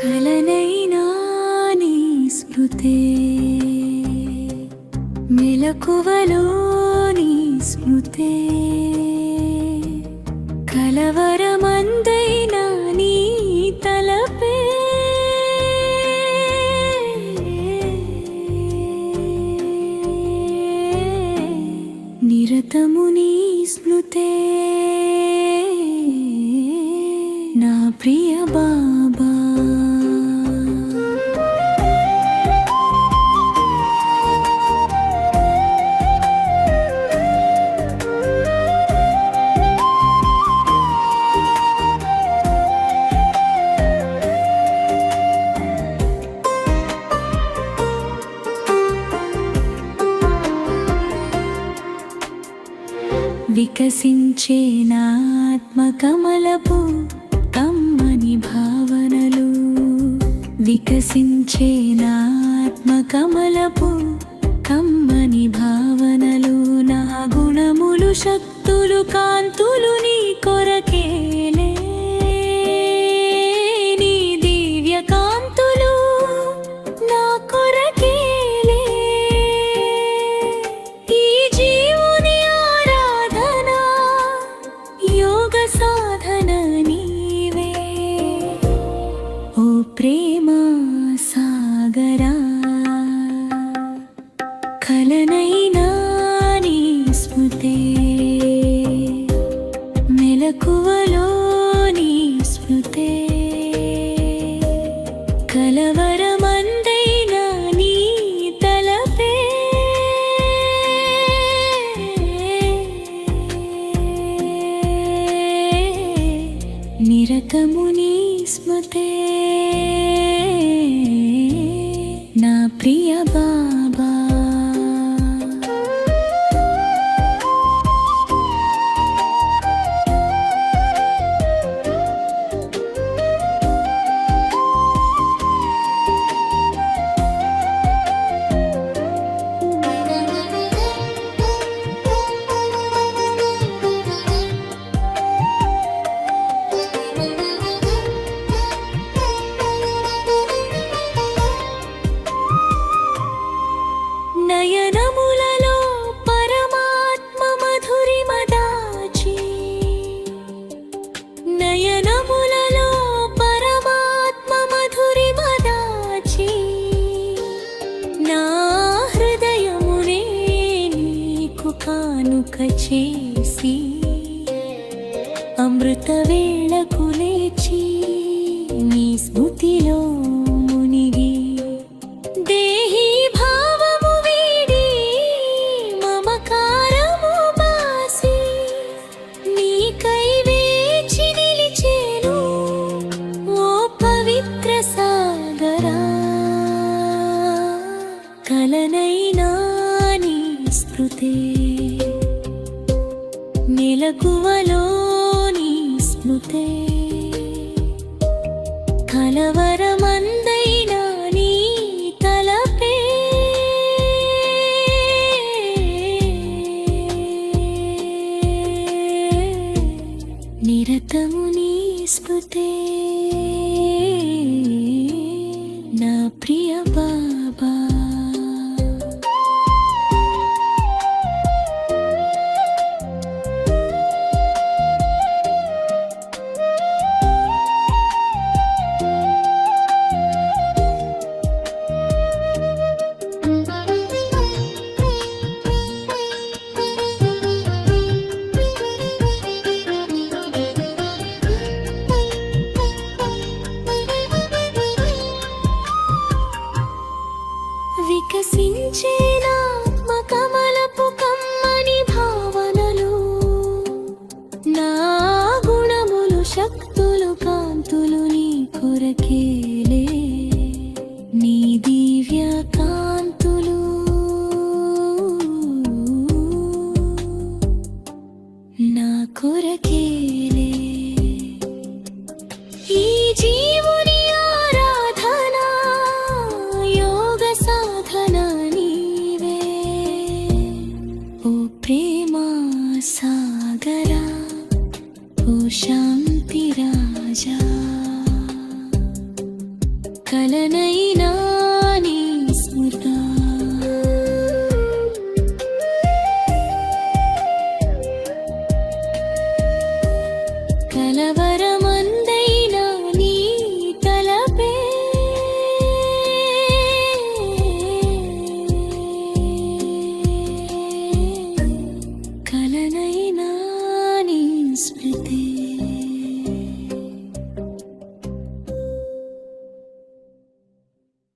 కలనైనా నీ స్మృతే, మెలకువలో నీ స్మృతే, కలవరమందైనా నీ తలపే, నిరతము నీ స్మృతే నా ప్రియ బాబా. వికసించే నా ఆత్మకమలపు కమ్మని భావనలు, వికసించే నా ఆత్మకమలపు కమ్మని భావనలు, నా గుణములు శక్తులు కాంతులు నీ కొరకేలే, నీ దివ్య కాంతులు నా కొరకేలే, ఈ జీవుని ఆరాధన యోగ సాధన నీవే, ఓ ప్రేమ సాగరా. కలనైనా నీ స్మృతే, మెలకువలో నీ స్మృతే, కలవరమందైనా నీ తలపే, నిరతము నీ స్మృతే నా ప్రియ బాబా. నయనములలో పరమాత్మ మధురిమ దాచి, నయనములలో పరమాత్మ మధురిమ దాచి, నా హృదయమునే నీకు కానుక చేసి, అమృత వేళకు లేచి నీ స్మృతిలో మునిగి, దేహి భావము వీడి మమకారము బాసి, నీకై వేచి నిలిచేను ఓ పవిత్ర సాగరా. కలనైనా నీ స్మృతే, మెలకువలో నీ స్మృతే, కలవరమందైనా నీ తలపే, నిరతము నీ స్మృతే నా ప్రియ బాబా. వికసించే నా ఆత్మకమలపు కమ్మని భావనలు, నా గుణములు శక్తులు కాంతులు నీ కొరకేలే, నీ దివ్య కాంతులు నా కొరకేలే, ఈ జీవుని ఆరాధన యోగ సాధన నీవే, ఓ ప్రేమ సాగరా, ఓ శాంతి రాజా. కలనైనా